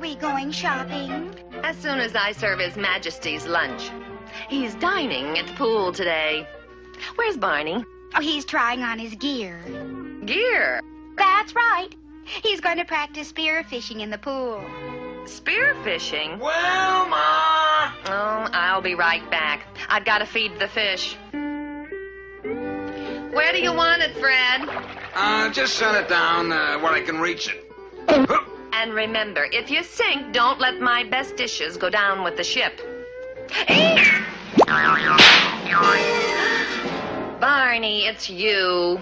we going shopping? As soon as I serve His Majesty's lunch. He's dining at the pool today. Where's Barney? Oh, he's trying on his gear. Gear? That's right. He's going to practice spear fishing in the pool. Spear fishing? Wilma! Oh, I'll be right back. I've got to feed the fish. Where do you want it, Fred? Just set it down where I can reach it. And remember, if you sink, don't let my best dishes go down with the ship. Barney, it's you.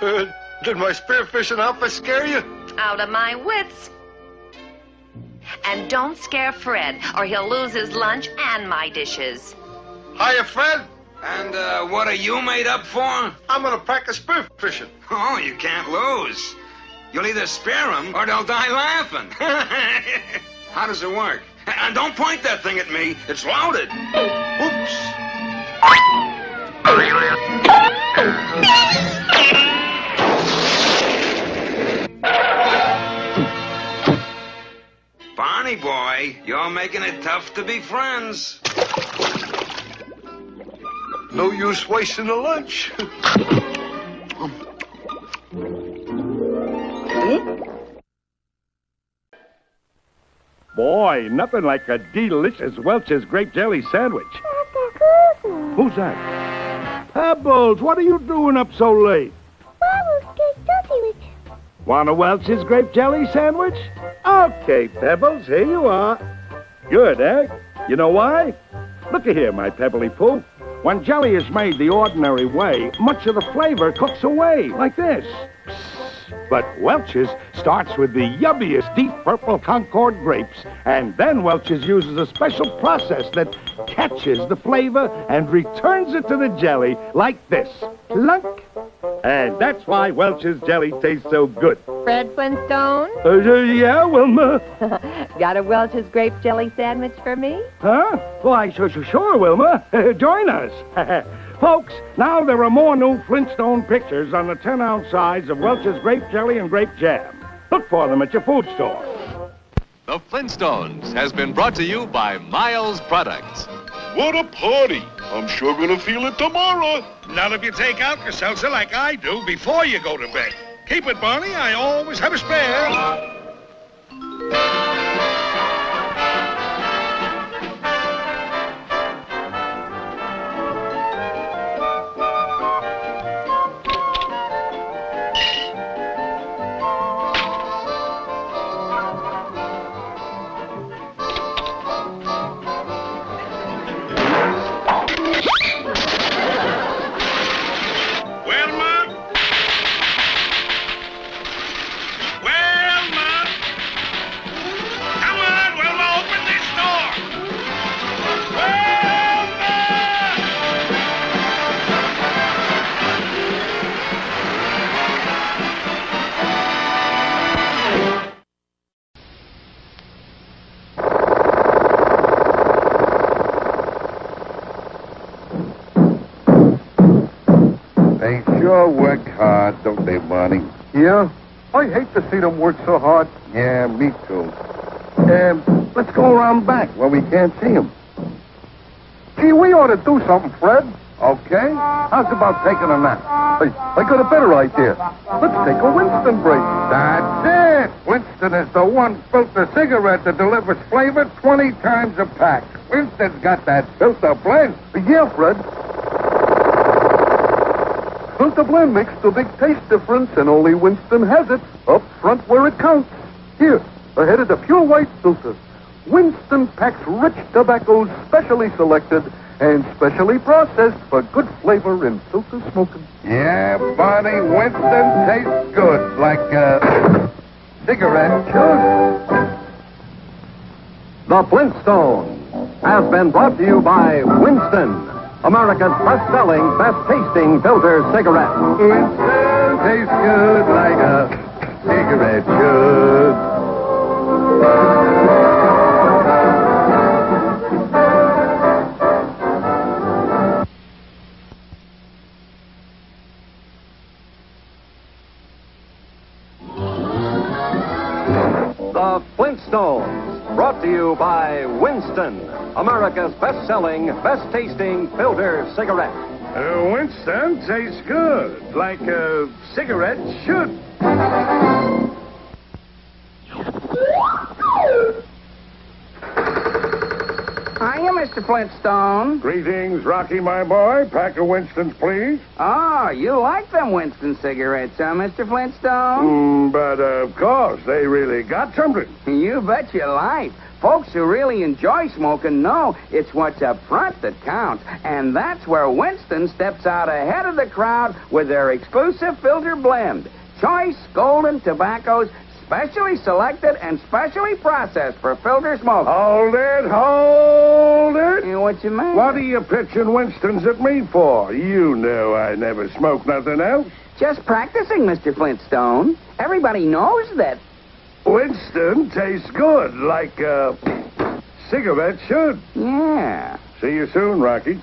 Did my spearfishing outfit scare you? Out of my wits. And don't scare Fred, or he'll lose his lunch and my dishes. Hiya, Fred. And what are you made up for? I'm gonna practice spearfishing. Oh, you can't lose. You'll either spear them or they'll die laughing. How does it work? And don't point that thing at me. It's loaded. Oops. Barney boy, you're making it tough to be friends. No use wasting the lunch. Boy, nothing like a delicious Welch's grape jelly sandwich. Who's that? Pebbles, what are you doing up so late? Want a Welch's grape jelly sandwich? Okay, Pebbles, here you are. Good, eh? You know why? Looky here, my pebbly poo. When jelly is made the ordinary way, much of the flavor cooks away, like this. But Welch's starts with the yummiest deep purple Concord grapes, and then Welch's uses a special process that catches the flavor and returns it to the jelly like this. Clunk. And that's why Welch's jelly tastes so good. Fred Flintstone? Yeah, Wilma? Got a Welch's grape jelly sandwich for me? Huh? Why, sure, Wilma. Join us. Folks, now there are more new Flintstone pictures on the 10-ounce size of Welch's grape jelly and grape jam. Look for them at your food store. The Flintstones has been brought to you by Miles Products. What a party. I'm sure gonna feel it tomorrow. Not if you take Alka-Seltzer like I do before you go to bed. Keep it, Barney. I always have a spare. They sure work hard, don't they, Barney? Yeah? I hate to see them work so hard. Yeah, me too. Let's go around back where we can't see them. Gee, we ought to do something, Fred. Okay? How's about taking a nap? I got a better idea. Let's take a Winston break. That's it! Winston is the one filter cigarette that delivers flavor 20 times a pack. Winston's got that filter blend. Yeah, Fred. Filter blend makes the big taste difference, and only Winston has it up front where it counts. Here, ahead of the pure white filter. Winston packs rich tobaccos specially selected and specially processed for good flavor in filter smoking. Yeah, Barney, Winston tastes good, like cigarette. Sure. The Flintstones has been brought to you by Winston, America's best-selling, best-tasting filter cigarette. Winston tastes good like a cigarette should. The Flintstones, Brought to you by Winston, America's best-selling, best-tasting filter cigarette. Winston tastes good, like a cigarette should. Hiya, Mr. Flintstone. Greetings, Rocky, my boy. Pack of Winstons, please. Oh, you like them Winston cigarettes, huh, Mr. Flintstone? But of course, they really got something. You bet your life. Folks who really enjoy smoking know it's what's up front that counts. And that's where Winston steps out ahead of the crowd with their exclusive filter blend. Choice golden tobaccos, specially selected and specially processed for filter smoke. Hold it, hold it. What you mean? What are you pitching Winston's at me for? You know I never smoke nothing else. Just practicing, Mr. Flintstone. Everybody knows that. Winston tastes good, like a cigarette should. Yeah. See you soon, Rocky.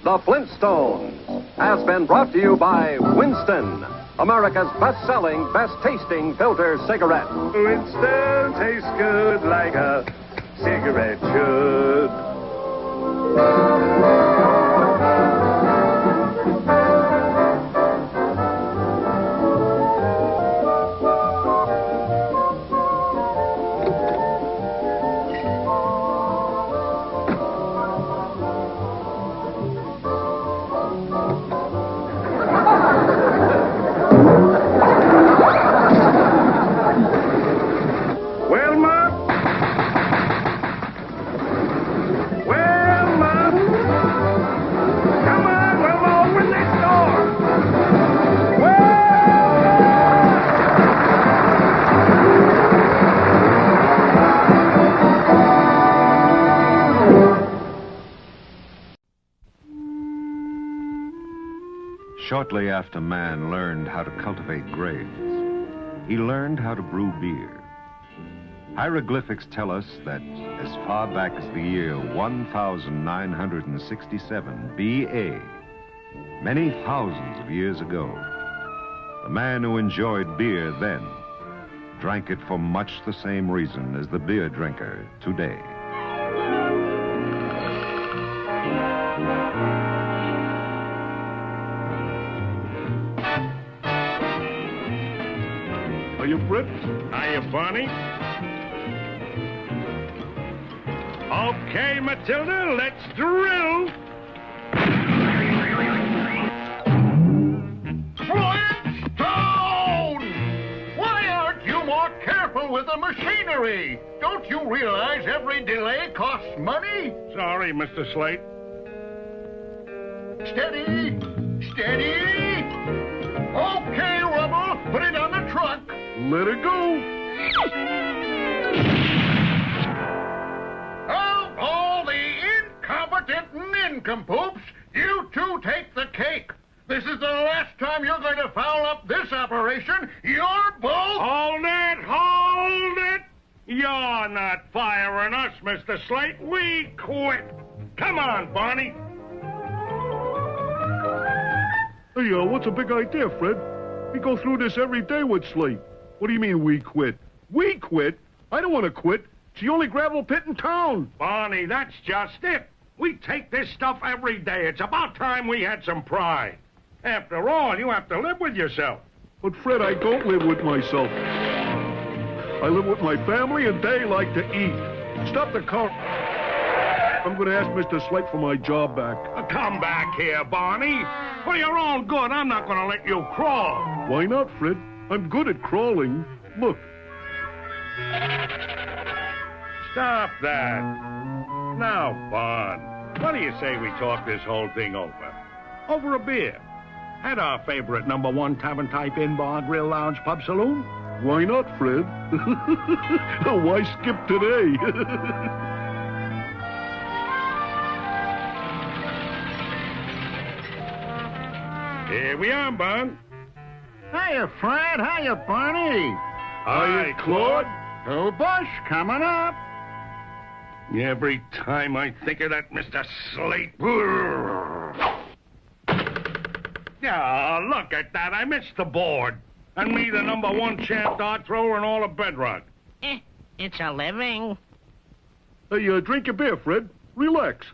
The Flintstones has been brought to you by Winston, America's best-selling, best-tasting filter cigarette. Winston tastes good like a cigarette should. Wilma! Wilma! Come on, Wilma, open this door! Shortly after man learned how to cultivate graves, he learned how to brew beer. Hieroglyphics tell us that as far back as the year 1967 B.A., many thousands of years ago, the man who enjoyed beer then drank it for much the same reason as the beer drinker today. Are you Fritz? Are you Barney? Okay, Matilda, let's drill. Flintstone! Why aren't you more careful with the machinery? Don't you realize every delay costs money? Sorry, Mr. Slate. Steady! Steady! Okay, Rubble, put it on the truck. Let it go. Of all the incompetent nincompoops, you two take the cake. This is the last time you're going to foul up this operation. You're both... Hold it, hold it. You're not firing us, Mr. Slate. We quit. Come on, Barney. Hey, what's a big idea, Fred? We go through this every day with Slate. What do you mean we quit? We quit? I don't want to quit. It's the only gravel pit in town. Barney, that's just it. We take this stuff every day. It's about time we had some pride. After all, you have to live with yourself. But, Fred, I don't live with myself. I live with my family, and they like to eat. Stop the car. I'm going to ask Mr. Slate for my job back. Come back here, Barney. For your own good, I'm not going to let you crawl. Why not, Fred? I'm good at crawling. Look. Stop that. Now, Bon, what do you say we talk this whole thing over? Over a beer. At our favorite #1 tavern type inn bar, grill, lounge, pub, saloon? Why not, Fred? Why skip today? Here we are, Bon. Hiya, Fred. Hiya, Barney. Hi, Claude. Oh, Bush, coming up. Every time I think of that Mr. Slate... Yeah, look at that. I missed the board. And me, the #1 champ dart thrower in all of Bedrock. It's a living. Hey, drink your beer, Fred. Relax.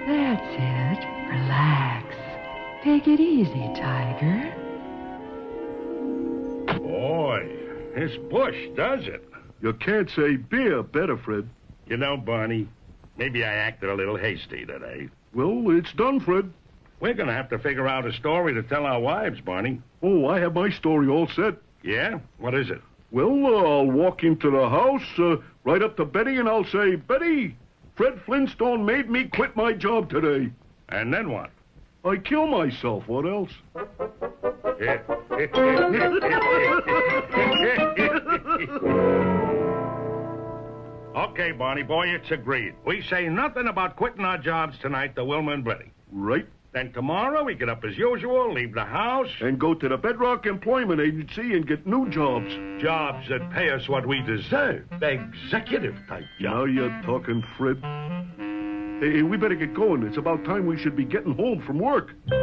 That's it. Relax. Take it easy, Tiger. Boy, this bush does it. You can't say beer better, Fred. You know, Barney, maybe I acted a little hasty today. Well, it's done, Fred. We're going to have to figure out a story to tell our wives, Barney. Oh, I have my story all set. Yeah? What is it? Well, I'll walk into the house, right up to Betty, and I'll say, Betty, Fred Flintstone made me quit my job today. And then what? I kill myself. What else? Okay, Barney boy, it's agreed. We say nothing about quitting our jobs tonight to Wilma and Betty. Right. Then tomorrow we get up as usual, leave the house. And go to the Bedrock Employment Agency and get new jobs. Jobs that pay us what we deserve. Executive type jobs. Now you're talking, Fred. Hey, we better get going. It's about time we should be getting home from work. Now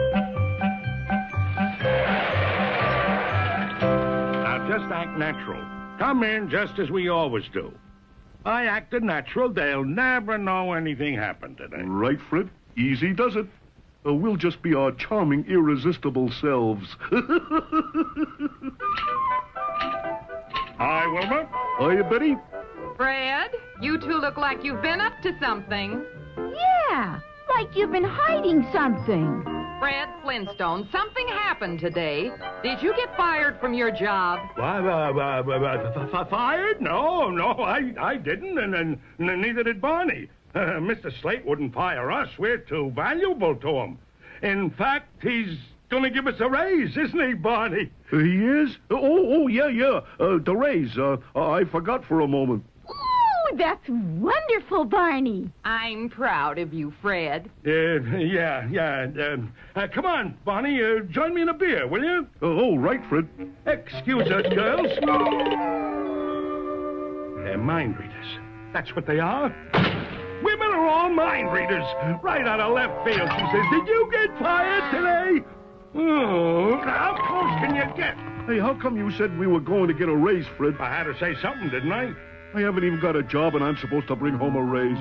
just act natural. Come in just as we always do. I acted natural. They'll never know anything happened today. Right, Fred. Easy does it. We'll just be our charming, irresistible selves. Hi, Wilma. Hiya, Betty. Fred, you two look like you've been up to something. Yeah, like you've been hiding something. Fred Flintstone, something happened today. Did you get fired from your job? Fired? No, I didn't, and neither did Barney. Mr. Slate wouldn't fire us. We're too valuable to him. In fact, he's going to give us a raise, isn't he, Barney? He is? Oh, yeah. The raise. I forgot for a moment. Ooh, that's wonderful, Barney. I'm proud of you, Fred. Yeah. Come on, Barney, join me in a beer, will you? Oh, right, Fred. Excuse us, girls. They're mind readers. That's what they are. Women are all mind readers. Right out of left field, she says, did you get fired today? Oh, how close can you get? Hey, how come you said we were going to get a raise, Fred? I had to say something, didn't I? I haven't even got a job, and I'm supposed to bring home a raise.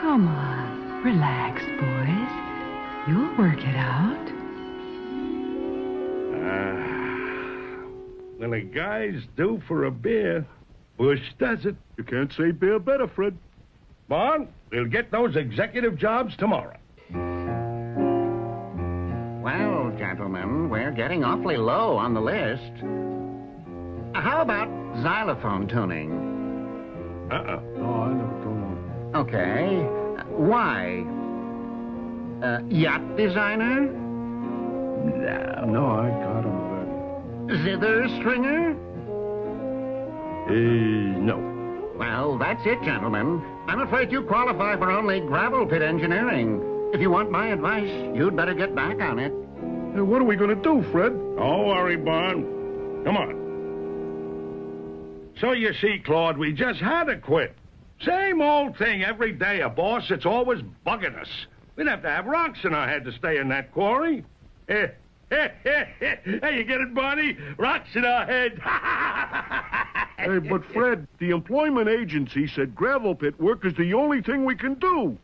Come on. Relax, boys. You'll work it out. When a guy's due for a beer, Bush does it. You can't say beer better, Fred. Bon, we'll get those executive jobs tomorrow. Well, gentlemen, we're getting awfully low on the list. How about xylophone tuning? Oh, I never told him. Okay. Why? Yacht designer? No, I got him. Zither stringer? No. Well, that's it, gentlemen. I'm afraid you qualify for only gravel pit engineering. If you want my advice, you'd better get back on it. What are we going to do, Fred? Don't worry, Bon. Come on. So you see, Claude, we just had to quit. Same old thing every day, a boss that's always bugging us. We'd have to have rocks in our head to stay in that quarry. Hey, you get it, Barney? Rocks in our head. Hey, but Fred, the employment agency said gravel pit work is the only thing we can do.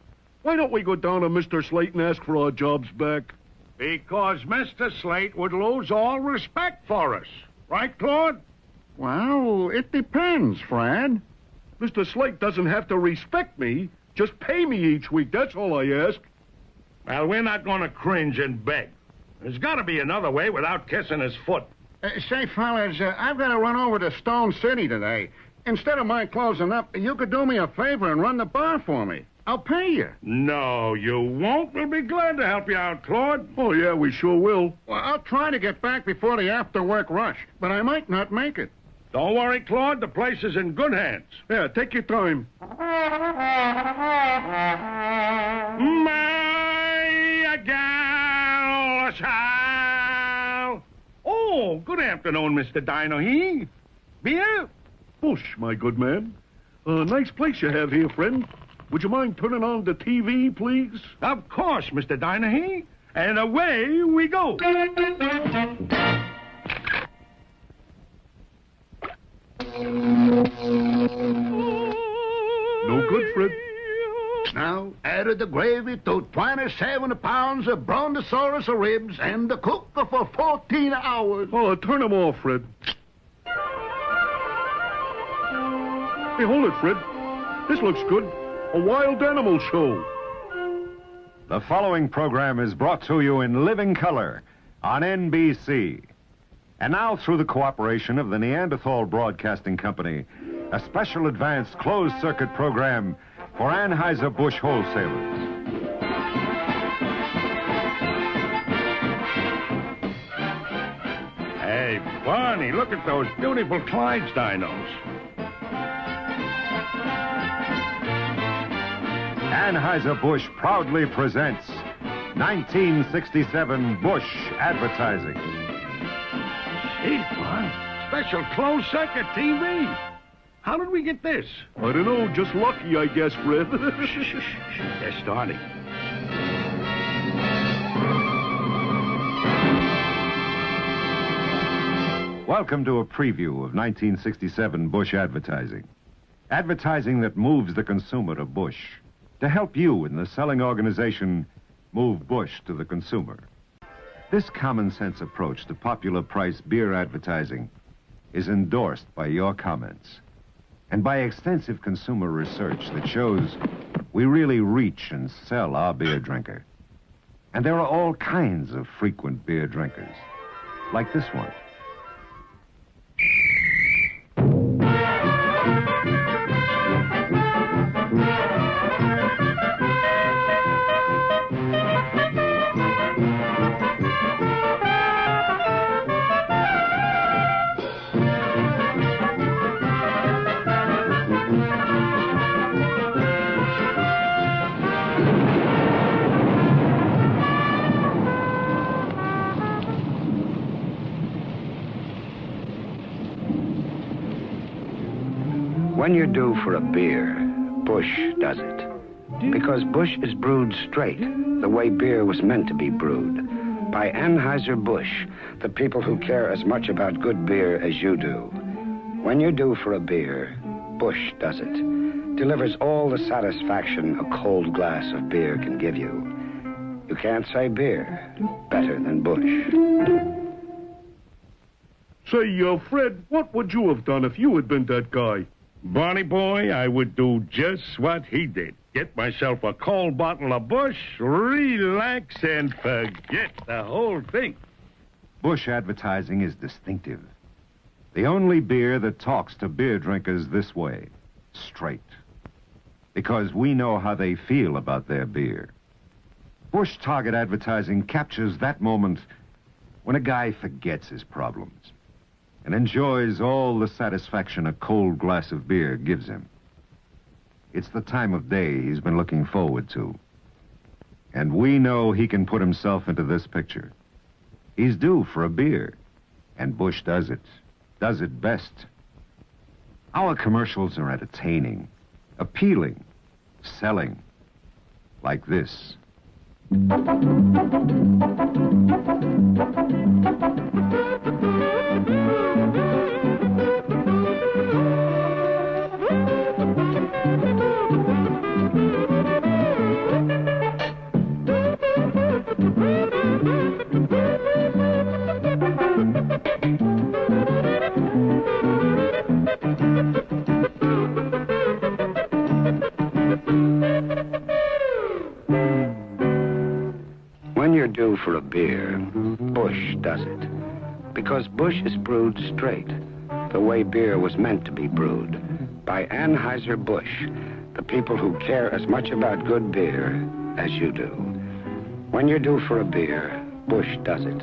Why don't we go down to Mr. Slate and ask for our jobs back? Because Mr. Slate would lose all respect for us. Right, Claude? Well, it depends, Fred. Mr. Slate doesn't have to respect me. Just pay me each week. That's all I ask. Well, we're not going to cringe and beg. There's got to be another way without kissing his foot. Say, fellas, I've got to run over to Stone City today. Instead of my closing up, you could do me a favor and run the bar for me. I'll pay you. No, you won't. We'll be glad to help you out, Claude. Oh, yeah, we sure will. Well, I'll try to get back before the after-work rush, but I might not make it. Don't worry, Claude. The place is in good hands. Yeah, take your time. My gal shall. Oh, good afternoon, Mr. Dino. Beer? Bush, my good man. Nice place you have here, friend. would you mind turning on the TV, please? Of course, Mr. Dinahy. And away we go. No good, Fred. Now, added the gravy to 27 pounds of brontosaurus ribs and the cook for 14 hours. Oh, turn them off, Fred. Hey, hold it, Fred. This looks good. A wild animal show. The following program is brought to you in living color on NBC. And now, through the cooperation of the Neanderthal Broadcasting Company, a special advanced closed-circuit program for Anheuser-Busch wholesalers. Hey, Barney, look at those beautiful Clyde's dinos. Anheuser-Busch proudly presents 1967 Busch Advertising. Gee, Barney, special closed-circuit TV. How did we get this? I don't know, just lucky, I guess, Fred. Shh. They're starting. Welcome to a preview of 1967 Busch Advertising. Advertising that moves the consumer to Busch. To help you in the selling organization move Busch to the consumer. This common-sense approach to popular price beer advertising is endorsed by your comments and by extensive consumer research that shows we really reach and sell our beer drinker. And there are all kinds of frequent beer drinkers, like this one. When you're due for a beer, Busch does it. Because Busch is brewed straight, the way beer was meant to be brewed. By Anheuser-Busch, the people who care as much about good beer as you do. When you're due for a beer, Busch does it. Delivers all the satisfaction a cold glass of beer can give you. You can't say beer better than Busch. Say, Fred, what would you have done if you had been that guy? Barney boy, I would do just what he did. Get myself a cold bottle of Busch, relax, and forget the whole thing. Busch Advertising is distinctive. The only beer that talks to beer drinkers this way, straight. Because we know how they feel about their beer. Busch Target Advertising captures that moment when a guy forgets his problems and enjoys all the satisfaction a cold glass of beer gives him. It's the time of day he's been looking forward to. And we know he can put himself into this picture. He's due for a beer, and Busch does it best. Our commercials are entertaining, appealing, selling, like this. When you're due for a beer, Busch does it. Because Busch is brewed straight, the way beer was meant to be brewed. By Anheuser-Busch, the people who care as much about good beer as you do. When you're due for a beer, Busch does it.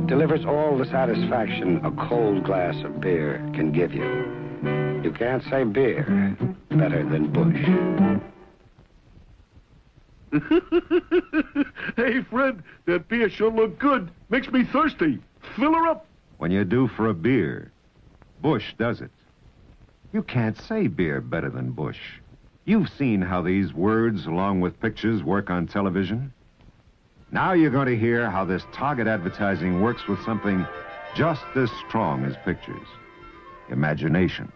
Delivers all the satisfaction a cold glass of beer can give you. You can't say beer better than Busch. Hey, Fred, that beer sure looked good. Makes me thirsty. Fill her up. When you're due for a beer, Busch does it. You can't say beer better than Busch. You've seen how these words, along with pictures, work on television. Now you're going to hear how this target advertising works with something just as strong as pictures. Imagination.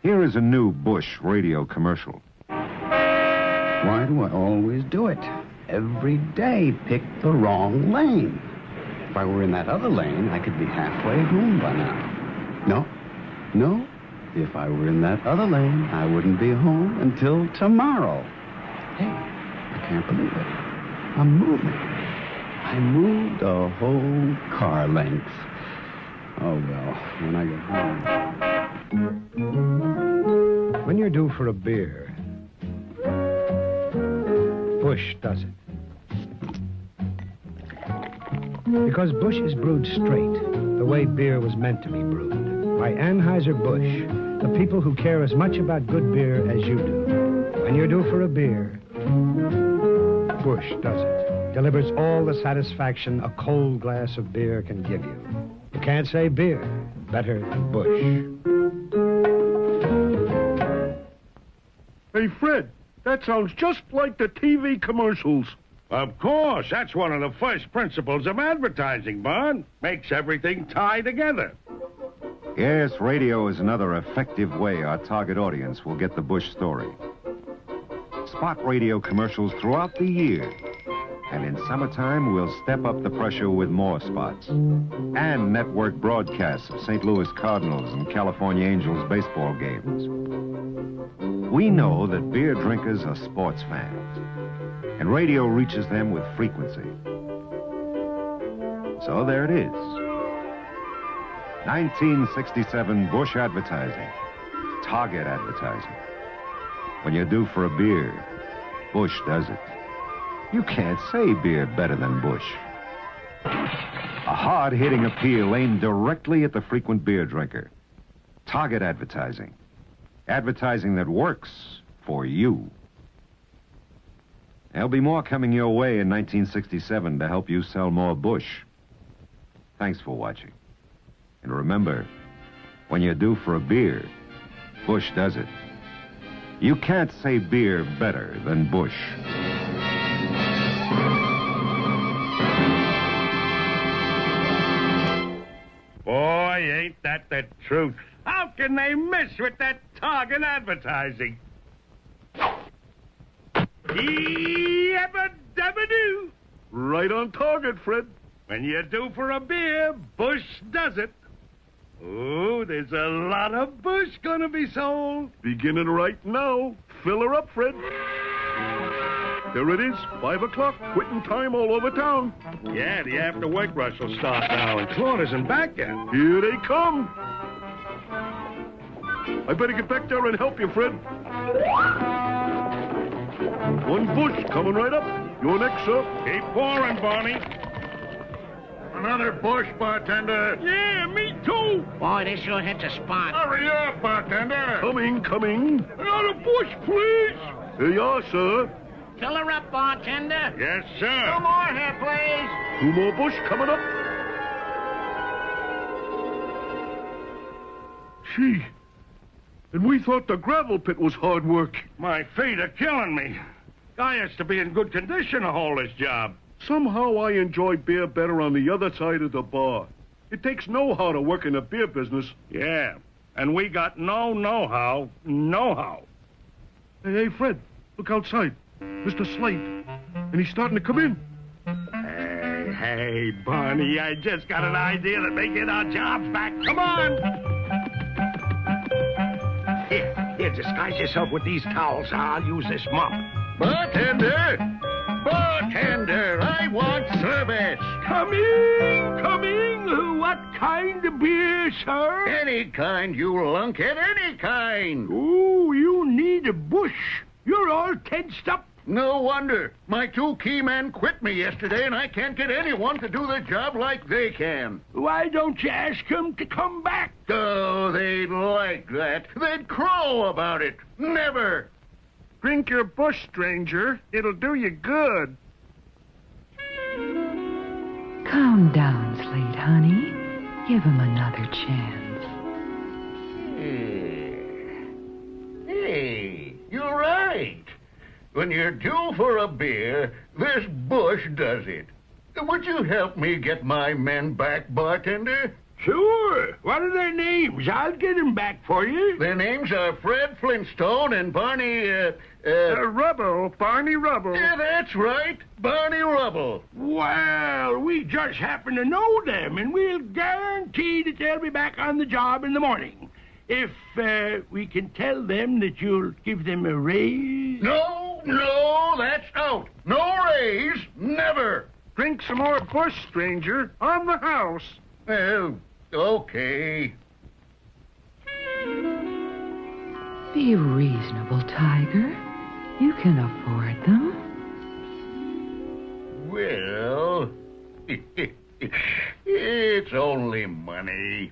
Here is a new Bush radio commercial. Why do I always do it? Every day, pick the wrong lane. If I were in that other lane, I could be halfway home by now. No. If I were in that other lane, I wouldn't be home until tomorrow. Hey, I can't believe it. I'm moving. I moved a whole car length. Oh, well, when I get home. When you're due for a beer, Bush does it. Because Bush is brewed straight, the way beer was meant to be brewed. By Anheuser-Busch, the people who care as much about good beer as you do. When you're due for a beer, Bush does it. Delivers all the satisfaction a cold glass of beer can give you. You can't say beer better than Bush. Hey, Fred, that sounds just like the TV commercials. Of course, that's one of the first principles of advertising, Barn. Makes everything tie together. Yes, radio is another effective way our target audience will get the Bush story. Spot radio commercials throughout the year. And in summertime, we'll step up the pressure with more spots. And network broadcasts of St. Louis Cardinals and California Angels baseball games. We know that beer drinkers are sports fans. And radio reaches them with frequency. So there it is. 1967 Bush advertising. Target advertising. When you're due for a beer, Bush does it. You can't say beer better than Bush. A hard-hitting appeal aimed directly at the frequent beer drinker. Target advertising. Advertising that works for you. There'll be more coming your way in 1967 to help you sell more Bush. Thanks for watching. And remember, when you're due for a beer, Bush does it. You can't say beer better than Bush. Boy, ain't that the truth. How can they miss with that target advertising? Yabba-dabba-doo. Right on target, Fred. When you're due for a beer, Bush does it. Oh, there's a lot of Bush gonna be sold. Beginning right now. Fill her up, Fred. There it is, 5 o'clock, quitting time all over town. Yeah, the after-work rush will start now, and Claudia's in back end. Here they come. I better get back there and help you, Fred. One Bush coming right up. You're next, sir. Keep pouring, Barney. Another Bush, bartender. Yeah, me too. Boy, this sure hits a spot. Hurry up, bartender. Coming. Another Bush, please. Here you are, sir. Fill her up, bartender. Yes, sir. Two more here, please. 2 more Bush coming up. Gee, and we thought the gravel pit was hard work. My feet are killing me. Guy has to be in good condition to hold this job. Somehow I enjoy beer better on the other side of the bar. It takes know-how to work in the beer business. Yeah, and we got no know-how. Hey, Fred, look outside. Mr. Slate. And he's starting to come in. Hey, Barney, I just got an idea that may get our jobs back. Come on! Here, disguise yourself with these towels. I'll use this mop. Bartender, I want service. Coming. What kind of beer, sir? Any kind, you lunkhead, any kind. Ooh, you need a Bush. You're all tensed up. No wonder. My 2 key men quit me yesterday, and I can't get anyone to do the job like they can. Why don't you ask them to come back? Oh, they'd like that. They'd crow about it. Never. Drink your Bush, stranger. It'll do you good. Calm down, Slate, honey. Give him another chance. Hey, you're right. when you're due for a beer, this Bush does it. Would you help me get my men back, bartender? Sure. What are their names? I'll get them back for you. Their names are Fred Flintstone and Barney, Rubble. Barney Rubble. Yeah, that's right. Barney Rubble. Well, we just happen to know them, and we'll guarantee that they'll be back on the job in the morning. If we can tell them that you'll give them a raise. No, that's out. No raise, never. Drink some more Bush, stranger. On the house. Well, okay. Be reasonable, Tiger. You can afford them. Well, it's only money.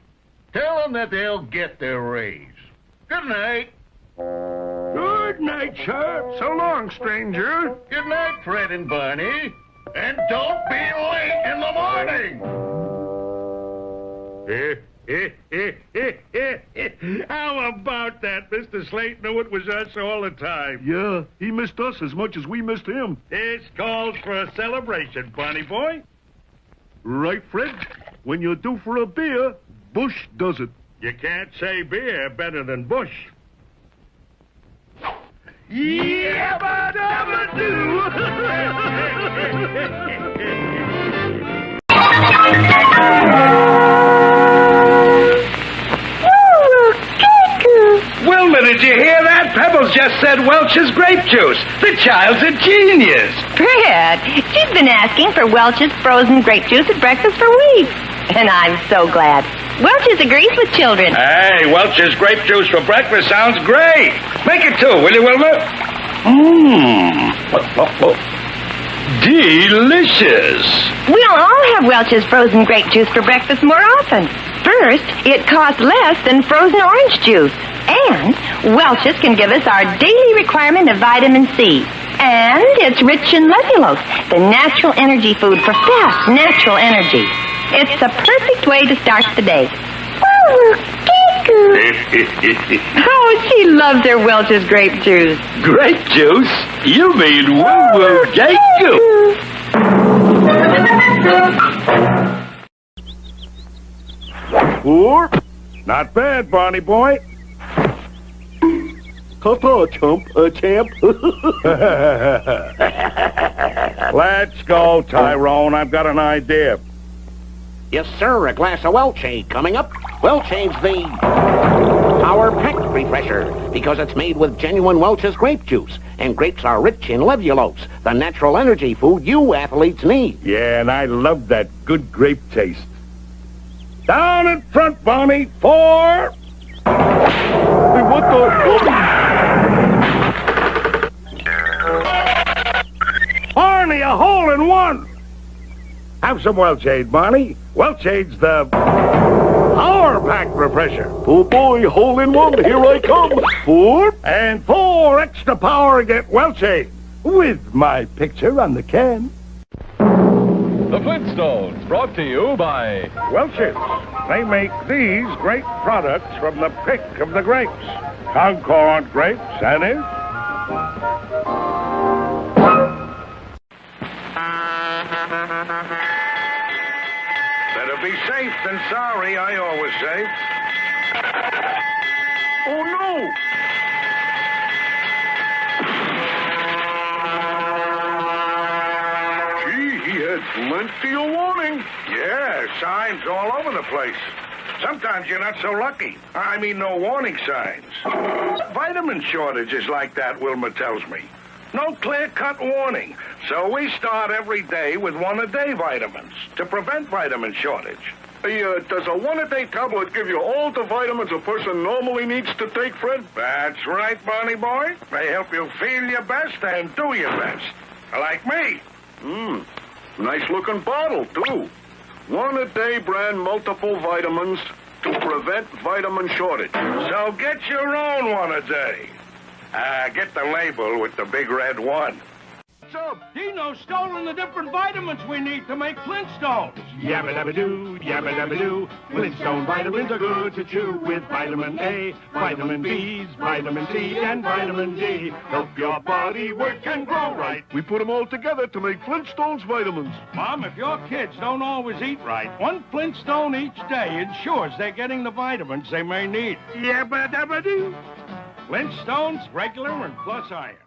Tell them that they'll get their raise. Good night. Good night, sir. So long, stranger. Good night, Fred and Barney. And don't be late in the morning. How about that? Mr. Slate knew it was us all the time. Yeah, he missed us as much as we missed him. This calls for a celebration, Barney boy. Right, Fred? When you're due for a beer, Bush does it. You can't say beer better than Bush. Wilma, did you hear that? Pebbles just said Welch's grape juice. The child's a genius. Fred, she's been asking for Welch's frozen grape juice at breakfast for weeks. And I'm so glad. Welch's agrees with children. Hey, Welch's grape juice for breakfast sounds great. Make it two, will you, Wilma? Delicious. We'll all have Welch's frozen grape juice for breakfast more often. First, it costs less than frozen orange juice. And Welch's can give us our daily requirement of vitamin C. And it's rich in levulose, the natural energy food for fast, natural energy. It's the perfect way to start the day. Oh, she loves her Welch's grape juice. Grape juice? You mean woo-woo goo. Four? Not bad, Barney boy. Ta-ta, champ. Let's go, Tyrone. I've got an idea. Yes, sir. A glass of Welchade coming up. Welchade's the Power Pack Refresher because it's made with genuine Welch's grape juice. And grapes are rich in levulose, the natural energy food you athletes need. Yeah, and I love that good grape taste. Down in front, Barney. 4. Hey, what the... Barney, a hole in one. Have some Welchade, Barney. Welchade's the Power Pack Refresher. Oh, boy, hole in one. Here I come. 4. And 4 extra power get Welchade. With my picture on the can. The Flintstones, brought to you by Welch's. They make these great products from the pick of the grapes. Concord grapes, that is. Better be safe than sorry, I always say. Oh, no. Gee, he had plenty of warning. Yeah, signs all over the place. Sometimes you're not so lucky. I mean, no warning signs. Vitamin shortages like that, Wilma tells me. No clear-cut warning. So we start every day with one-a-day vitamins to prevent vitamin shortage. Hey, does a one-a-day tablet give you all the vitamins a person normally needs to take, Fred? That's right, Barney boy. They help you feel your best and do your best. Like me. Nice-looking bottle, too. One-a-day brand multiple vitamins to prevent vitamin shortage. So get your own one-a-day. Get the label with the big red 1. up? Dino's stolen the different vitamins we need to make Flintstones. Yabba dabba doo, yabba dabba doo. Flintstone vitamins are good to chew with vitamin A, vitamin B's, vitamin C, and vitamin D. Help your body work and grow right. We put them all together to make Flintstones vitamins. Mom, if your kids don't always eat right, one Flintstone each day ensures they're getting the vitamins they may need. Yabba dabba doo. Flintstones, regular and plus iron.